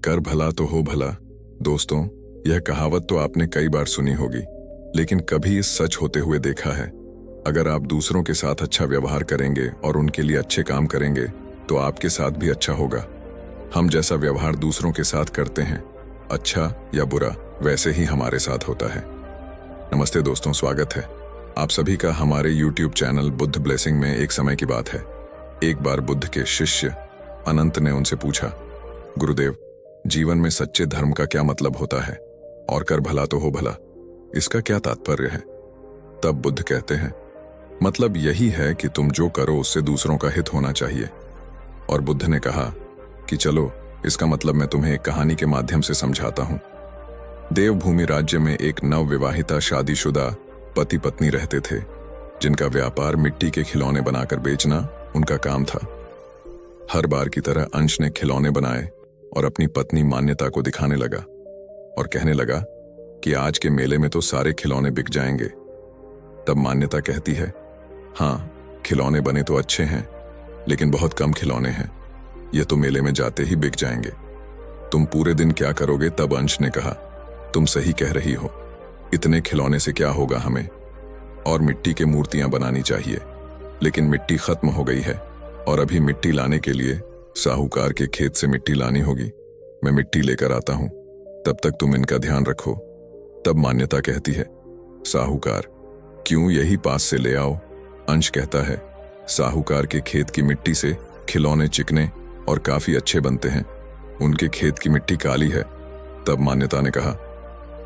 कर भला तो हो भला। दोस्तों, यह कहावत तो आपने कई बार सुनी होगी, लेकिन कभी इस सच होते हुए देखा है? अगर आप दूसरों के साथ अच्छा व्यवहार करेंगे और उनके लिए अच्छे काम करेंगे तो आपके साथ भी अच्छा होगा। हम जैसा व्यवहार दूसरों के साथ करते हैं, अच्छा या बुरा, वैसे ही हमारे साथ होता है। नमस्ते दोस्तों, स्वागत है आप सभी का हमारे YouTube चैनल बुद्ध ब्लेसिंग में। एक समय की बात है, एक बार बुद्ध के शिष्य अनंत ने उनसे पूछा, गुरुदेव, जीवन में सच्चे धर्म का क्या मतलब होता है? और कर भला तो हो भला, इसका क्या तात्पर्य है? तब बुद्ध कहते हैं, मतलब यही है कि तुम जो करो उससे दूसरों का हित होना चाहिए। और बुद्ध ने कहा कि चलो, इसका मतलब मैं तुम्हें एक कहानी के माध्यम से समझाता हूं। देवभूमि राज्य में एक नवविवाहिता शादीशुदा पति पत्नी रहते थे, जिनका व्यापार मिट्टी के खिलौने बनाकर बेचना उनका काम था। हर बार की तरह अंश ने खिलौने बनाए और अपनी पत्नी मान्यता को दिखाने लगा और कहने लगा कि आज के मेले में तो सारे खिलौने बिक जाएंगे। तब मान्यता कहती है, हाँ, खिलौने बने तो अच्छे हैं, लेकिन बहुत कम खिलौने हैं, ये तो मेले में जाते ही बिक जाएंगे। तुम पूरे दिन क्या करोगे? तब अंश ने कहा, तुम सही कह रही हो, इतने खिलौने से क्या होगा हमें, और मिट्टी के मूर्तियां बनानी चाहिए, लेकिन मिट्टी खत्म हो गई है और अभी मिट्टी लाने के लिए साहूकार के खेत से मिट्टी लानी होगी। मैं मिट्टी लेकर आता हूं, तब तक तुम इनका ध्यान रखो। तब मान्यता कहती है, साहूकार, क्यों, यही पास से ले आओ। अंश कहता है, साहूकार के खेत की मिट्टी से खिलौने चिकने और काफी अच्छे बनते हैं, उनके खेत की मिट्टी काली है। तब मान्यता ने कहा,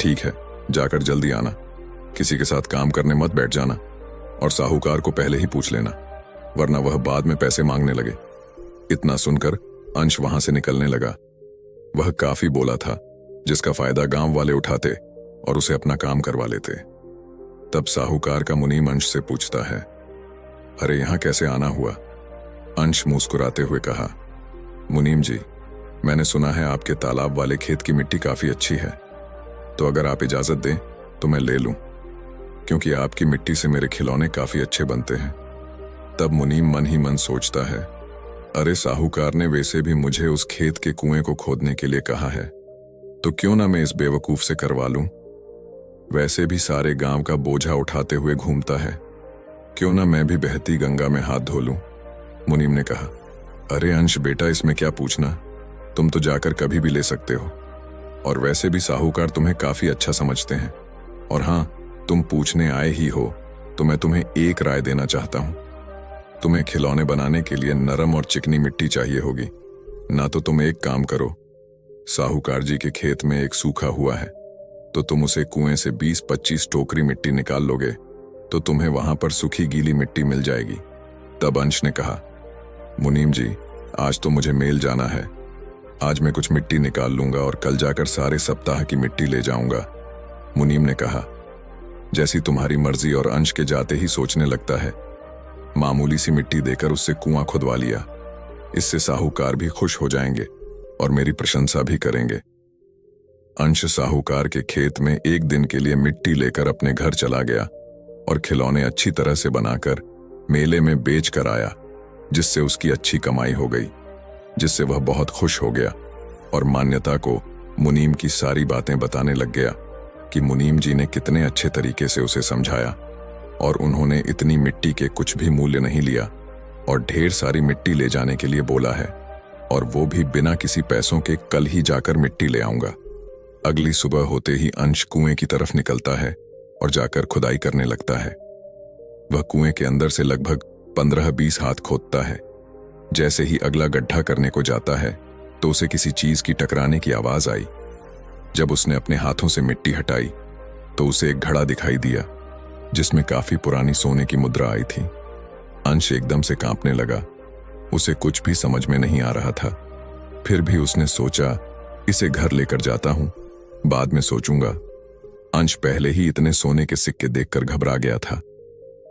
ठीक है, जाकर जल्दी आना, किसी के साथ काम करने मत बैठ जाना, और साहूकार को पहले ही पूछ लेना, वरना वह बाद में पैसे मांगने लगे। इतना सुनकर अंश वहां से निकलने लगा। वह काफी बोला था, जिसका फायदा गांव वाले उठाते और उसे अपना काम करवा लेते। तब साहूकार का मुनीम अंश से पूछता है, अरे यहां कैसे आना हुआ? अंश मुस्कुराते हुए कहा, मुनीम जी, मैंने सुना है आपके तालाब वाले खेत की मिट्टी काफी अच्छी है, तो अगर आप इजाजत दें तो मैं ले लूं, क्योंकि आपकी मिट्टी से मेरे खिलौने काफी अच्छे बनते हैं। तब मुनीम मन ही मन सोचता है, अरे साहूकार ने वैसे भी मुझे उस खेत के कुएं को खोदने के लिए कहा है, तो क्यों ना मैं इस बेवकूफ से करवा लूं? वैसे भी सारे गांव का बोझा उठाते हुए घूमता है, क्यों ना मैं भी बहती गंगा में हाथ धो लूं। मुनीम ने कहा, अरे अंश बेटा, इसमें क्या पूछना, तुम तो जाकर कभी भी ले सकते हो, और वैसे भी साहूकार तुम्हें काफी अच्छा समझते हैं। और हां, तुम पूछने आए ही हो तो मैं तुम्हें एक राय देना चाहता हूं। तुम्हें खिलौने बनाने के लिए नरम और चिकनी मिट्टी चाहिए होगी, ना तो तुम एक काम करो, साहूकार जी के खेत में एक सूखा हुआ है, तो तुम उसे कुएं से 20-25 टोकरी मिट्टी निकाल लोगे तो तुम्हें वहां पर सूखी गीली मिट्टी मिल जाएगी। तब अंश ने कहा, मुनीम जी, आज तो मुझे मेल जाना है, आज मैं कुछ मिट्टी निकाल लूंगा और कल जाकर सारे सप्ताह की मिट्टी ले जाऊंगा। मुनीम ने कहा, जैसी तुम्हारी मर्जी। और अंश के जाते ही सोचने लगता है, मामूली सी मिट्टी देकर उससे कुआं खुदवा लिया, इससे साहूकार भी खुश हो जाएंगे और मेरी प्रशंसा भी करेंगे। अंश साहूकार के खेत में एक दिन के लिए मिट्टी लेकर अपने घर चला गया और खिलौने अच्छी तरह से बनाकर मेले में बेच कर आया, जिससे उसकी अच्छी कमाई हो गई, जिससे वह बहुत खुश हो गया और मान्यता को मुनीम की सारी बातें बताने लग गया कि मुनीम जी ने कितने अच्छे तरीके से उसे समझाया और उन्होंने इतनी मिट्टी के कुछ भी मूल्य नहीं लिया और ढेर सारी मिट्टी ले जाने के लिए बोला है, और वो भी बिना किसी पैसों के। कल ही जाकर मिट्टी ले आऊंगा। अगली सुबह होते ही अंश कुएं की तरफ निकलता है और जाकर खुदाई करने लगता है। वह कुएं के अंदर से लगभग 15-20 हाथ खोदता है। जैसे ही अगला गड्ढा करने को जाता है तो उसे किसी चीज की टकराने की आवाज आई। जब उसने अपने हाथों से मिट्टी हटाई तो उसे एक घड़ा दिखाई दिया, जिसमें काफी पुरानी सोने की मुद्रा आई थी। अंश एकदम से कांपने लगा, उसे कुछ भी समझ में नहीं आ रहा था। फिर भी उसने सोचा, इसे घर लेकर जाता हूं, बाद में सोचूंगा। अंश पहले ही इतने सोने के सिक्के देखकर घबरा गया था,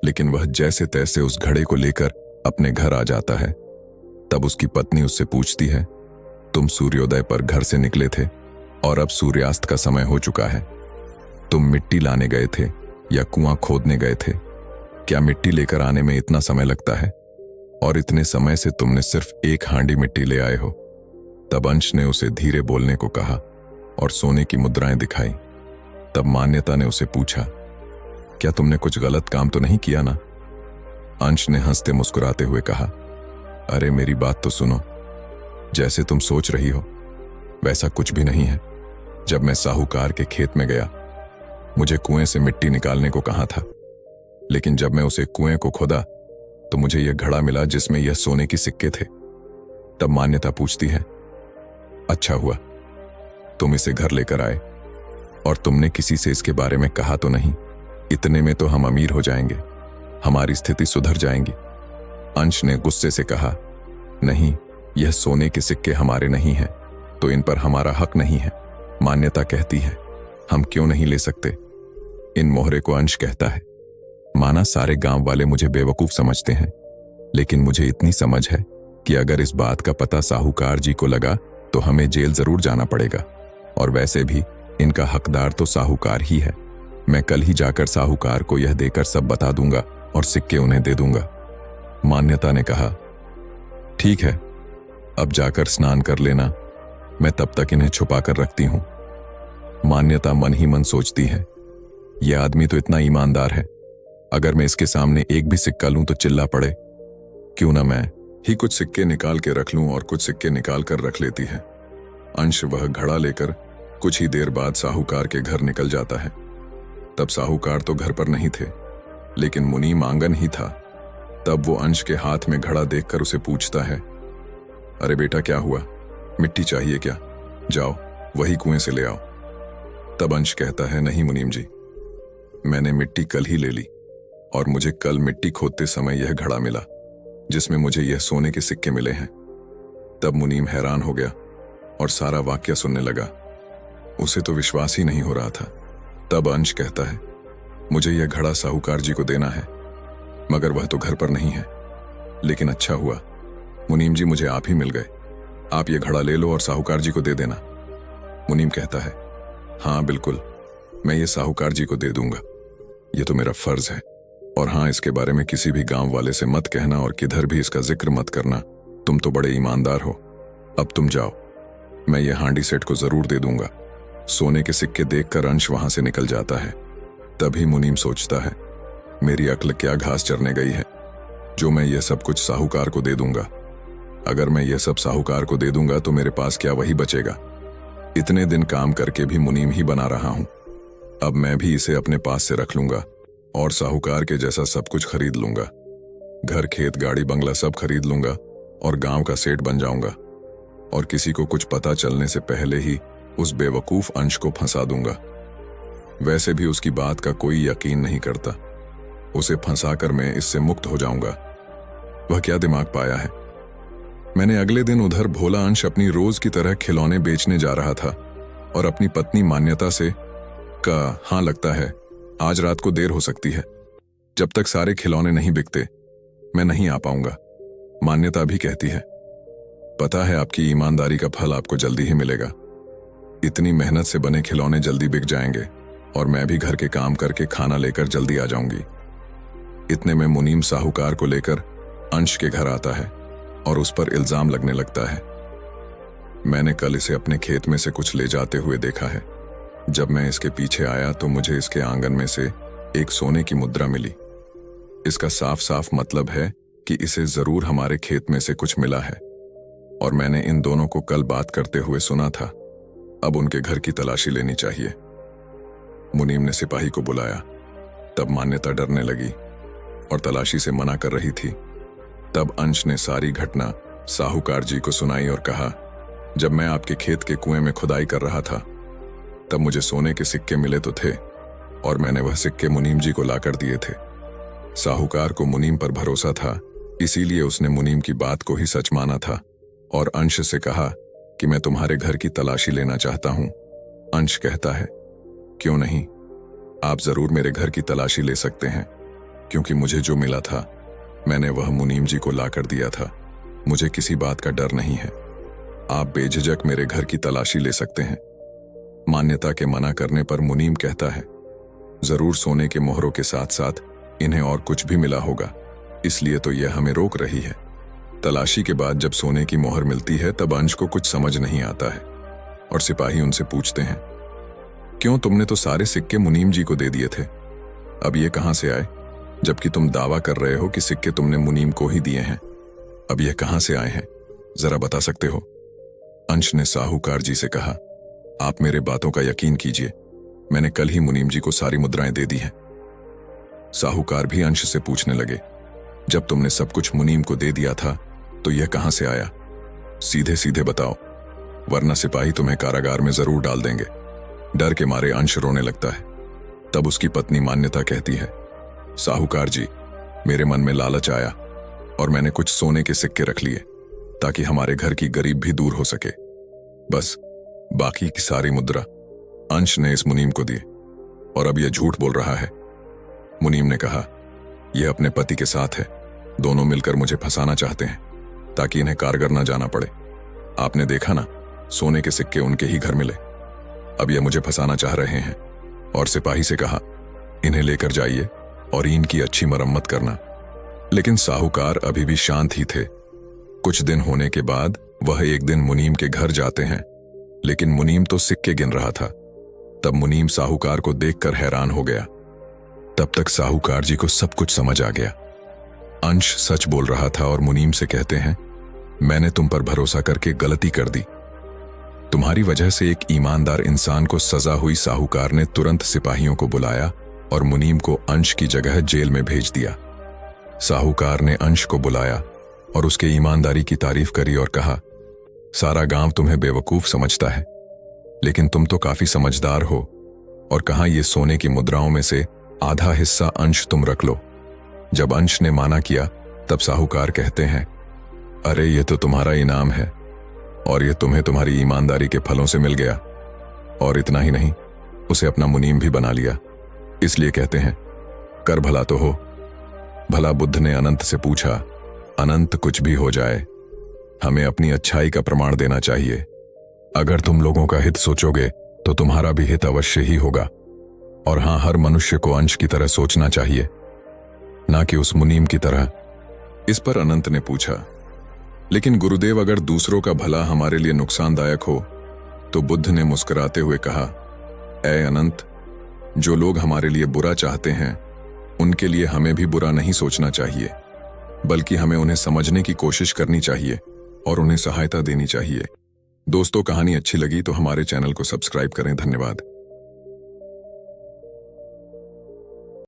लेकिन वह जैसे तैसे उस घड़े को लेकर अपने घर आ जाता है। तब उसकी पत्नी उससे पूछती है, तुम सूर्योदय पर घर से निकले थे और अब सूर्यास्त का समय हो चुका है, तुम मिट्टी लाने गए थे या कुआं खोदने गए थे? क्या मिट्टी लेकर आने में इतना समय लगता है? और इतने समय से तुमने सिर्फ एक हांडी मिट्टी ले आए हो। तब अंश ने उसे धीरे बोलने को कहा और सोने की मुद्राएं दिखाई। तब मान्यता ने उसे पूछा, क्या तुमने कुछ गलत काम तो नहीं किया ना? अंश ने हंसते मुस्कुराते हुए कहा, अरे मेरी बात तो सुनो। जैसे तुम सोच रही हो वैसा कुछ भी नहीं है। जब मैं साहूकार के खेत में गया, मुझे कुएं से मिट्टी निकालने को कहा था, लेकिन जब मैं उसे कुएं को खोदा तो मुझे यह घड़ा मिला जिसमें यह सोने के सिक्के थे। तब मान्यता पूछती है, अच्छा हुआ तुम इसे घर लेकर आए और तुमने किसी से इसके बारे में कहा तो नहीं। इतने में तो हम अमीर हो जाएंगे, हमारी स्थिति सुधर जाएंगी। अंश ने गुस्से से कहा, नहीं, यह सोने के सिक्के हमारे नहीं हैं, तो इन पर हमारा हक नहीं है। मान्यता कहती है, हम क्यों नहीं ले सकते? इन मोहरे को अंश कहता है, माना सारे गांव वाले मुझे बेवकूफ समझते हैं, लेकिन मुझे इतनी समझ है कि अगर इस बात का पता साहूकार जी को लगा तो हमें जेल जरूर जाना पड़ेगा, और वैसे भी इनका हकदार तो साहूकार ही है। मैं कल ही जाकर साहूकार को यह देकर सब बता दूंगा और सिक्के उन्हें दे दूंगा। मान्यता ने कहा, ठीक है, अब जाकर स्नान कर लेना, मैं तब तक इन्हें छुपा कर रखती हूं। मान्यता मन ही मन सोचती है, यह आदमी तो इतना ईमानदार है, अगर मैं इसके सामने एक भी सिक्का लूं तो चिल्ला पड़े। क्यों ना मैं ही कुछ सिक्के निकाल के रख लूं और कुछ सिक्के निकाल कर रख लेती है। अंश वह घड़ा लेकर कुछ ही देर बाद साहूकार के घर निकल जाता है। तब साहूकार तो घर पर नहीं थे, लेकिन मुनीम आंगन ही था। तब वो अंश के हाथ में घड़ा देखकर उसे पूछता है, अरे बेटा क्या हुआ, मिट्टी चाहिए क्या? जाओ वही कुएं से ले आओ। तब अंश कहता है, नहीं मुनीम जी, मैंने मिट्टी कल ही ले ली और मुझे कल मिट्टी खोदते समय यह घड़ा मिला जिसमें मुझे यह सोने के सिक्के मिले हैं। तब मुनीम हैरान हो गया और सारा वाक्य सुनने लगा। उसे तो विश्वास ही नहीं हो रहा था। तब अंश कहता है, मुझे यह घड़ा साहूकार जी को देना है, मगर वह तो घर पर नहीं है। लेकिन अच्छा हुआ मुनीम जी, मुझे आप ही मिल गए। आप ये घड़ा ले लो और साहूकार जी को दे देना। मुनीम कहता है, हाँ बिल्कुल, मैं ये साहूकार जी को दे दूंगा, ये तो मेरा फर्ज है। और हाँ, इसके बारे में किसी भी गांव वाले से मत कहना और किधर भी इसका जिक्र मत करना, तुम तो बड़े ईमानदार हो। अब तुम जाओ, मैं ये हांडी सेठ को जरूर दे दूंगा। सोने के सिक्के देखकर अंश वहां से निकल जाता है। तभी मुनीम सोचता है, मेरी अक्ल क्या घास चरने गई है, जो मैं ये सब कुछ साहूकार को दे दूंगा। अगर मैं ये सब साहूकार को दे दूंगा तो मेरे पास क्या वही बचेगा। इतने दिन काम करके भी मुनीम ही बना रहा हूं, अब मैं भी इसे अपने पास से रख लूंगा और साहूकार के जैसा सब कुछ खरीद लूंगा। घर, खेत, गाड़ी, बंगला सब खरीद लूंगा और गांव का सेठ बन जाऊंगा। और किसी को कुछ पता चलने से पहले ही उस बेवकूफ अंश को फंसा दूंगा। वैसे भी उसकी बात का कोई यकीन नहीं करता, उसे फंसाकर मैं इससे मुक्त हो जाऊंगा। वह क्या दिमाग पाया है। मैंने अगले दिन उधर भोला अंश अपनी रोज की तरह खिलौने बेचने जा रहा था और अपनी पत्नी मान्यता से कहा, हाँ लगता है आज रात को देर हो सकती है, जब तक सारे खिलौने नहीं बिकते मैं नहीं आ पाऊंगा। मान्यता भी कहती है, पता है आपकी ईमानदारी का फल आपको जल्दी ही मिलेगा। इतनी मेहनत से बने खिलौने जल्दी बिक जाएंगे और मैं भी घर के काम करके खाना लेकर जल्दी आ जाऊंगी। इतने में मुनीम साहूकार को लेकर अंश के घर आता है और उस पर इल्जाम लगने लगता है। मैंने कल इसे अपने खेत में से कुछ ले जाते हुए देखा है। जब मैं इसके पीछे आया तो मुझे इसके आंगन में से एक सोने की मुद्रा मिली। इसका साफ साफ मतलब है कि इसे जरूर हमारे खेत में से कुछ मिला है और मैंने इन दोनों को कल बात करते हुए सुना था। अब उनके घर की तलाशी लेनी चाहिए। मुनीम ने सिपाही को बुलाया। तब मान्यता डरने लगी और तलाशी से मना कर रही थी। तब अंश ने सारी घटना साहूकार जी को सुनाई और कहा, जब मैं आपके खेत के कुएं में खुदाई कर रहा था तब मुझे सोने के सिक्के मिले तो थे और मैंने वह सिक्के मुनीम जी को लाकर दिए थे। साहूकार को मुनीम पर भरोसा था, इसीलिए उसने मुनीम की बात को ही सच माना था और अंश से कहा कि मैं तुम्हारे घर की तलाशी लेना चाहता हूं। अंश कहता है, क्यों नहीं, आप जरूर मेरे घर की तलाशी ले सकते हैं, क्योंकि मुझे जो मिला था मैंने वह मुनीम जी को लाकर दिया था। मुझे किसी बात का डर नहीं है, आप बेझिझक मेरे घर की तलाशी ले सकते हैं। मान्यता के मना करने पर मुनीम कहता है, जरूर सोने के मोहरों के साथ साथ इन्हें और कुछ भी मिला होगा, इसलिए तो यह हमें रोक रही है। तलाशी के बाद जब सोने की मोहर मिलती है तब अंश को कुछ समझ नहीं आता है और सिपाही उनसे पूछते हैं, क्यों, तुमने तो सारे सिक्के मुनीम जी को दे दिए थे, अब ये कहां से आए? जबकि तुम दावा कर रहे हो कि सिक्के तुमने मुनीम को ही दिए हैं। अब ये कहां से आए हैं, जरा बता सकते हो? अंश ने साहूकार जी से कहा, आप मेरे बातों का यकीन कीजिए, मैंने कल ही मुनीम जी को सारी मुद्राएं दे दी हैं। साहूकार भी अंश से पूछने लगे, जब तुमने सब कुछ मुनीम को दे दिया था तो यह कहां से आया? सीधे सीधे बताओ, वरना सिपाही तुम्हें कारागार में जरूर डाल देंगे। डर के मारे अंश रोने लगता है। तब उसकी पत्नी मान्यता कहती है, साहूकार जी, मेरे मन में लालच आया और मैंने कुछ सोने के सिक्के रख लिए ताकि हमारे घर की गरीब भी दूर हो सके। बस बाकी की सारी मुद्रा अंश ने इस मुनीम को दी और अब यह झूठ बोल रहा है। मुनीम ने कहा, यह अपने पति के साथ है, दोनों मिलकर मुझे फंसाना चाहते हैं ताकि इन्हें कारगर न जाना पड़े। आपने देखा ना, सोने के सिक्के उनके ही घर मिले। अब यह मुझे फंसाना चाह रहे हैं। और सिपाही से कहा, इन्हें लेकर जाइए और इनकी अच्छी मरम्मत करना। लेकिन साहूकार अभी भी शांत ही थे। कुछ दिन होने के बाद वह एक दिन मुनीम के घर जाते हैं, लेकिन मुनीम तो सिक्के गिन रहा था। तब मुनीम साहूकार को देखकर हैरान हो गया। तब तक साहूकार जी को सब कुछ समझ आ गया। अंश सच बोल रहा था और मुनीम से कहते हैं, मैंने तुम पर भरोसा करके गलती कर दी। तुम्हारी वजह से एक ईमानदार इंसान को सजा हुई। साहूकार ने तुरंत सिपाहियों को बुलाया और मुनीम को अंश की जगह जेल में भेज दिया। साहूकार ने अंश को बुलाया और उसके ईमानदारी की तारीफ करी और कहा, सारा गांव तुम्हें बेवकूफ समझता है, लेकिन तुम तो काफी समझदार हो। और कहा, ये सोने की मुद्राओं में से आधा हिस्सा अंश तुम रख लो। जब अंश ने माना किया तब साहूकार कहते हैं, अरे ये तो तुम्हारा इनाम है और ये तुम्हें तुम्हारी ईमानदारी के फलों से मिल गया। और इतना ही नहीं, उसे अपना मुनीम भी बना लिया। इसलिए कहते हैं, कर भला तो हो। भला बुद्ध ने अनंत से पूछा, अनंत कुछ भी हो जाए, हमें अपनी अच्छाई का प्रमाण देना चाहिए। अगर तुम लोगों का हित सोचोगे तो तुम्हारा भी हित अवश्य ही होगा। और हां, हर मनुष्य को अंश की तरह सोचना चाहिए, ना कि उस मुनीम की तरह। इस पर अनंत ने पूछा, लेकिन गुरुदेव, अगर दूसरों का भला हमारे लिए नुकसानदायक हो? तो बुद्ध ने मुस्कुराते हुए कहा, ऐ अनंत, जो लोग हमारे लिए बुरा चाहते हैं उनके लिए हमें भी बुरा नहीं सोचना चाहिए, बल्कि हमें उन्हें समझने की कोशिश करनी चाहिए और उन्हें सहायता देनी चाहिए। दोस्तों, कहानी अच्छी लगी तो हमारे चैनल को सब्सक्राइब करें। धन्यवाद।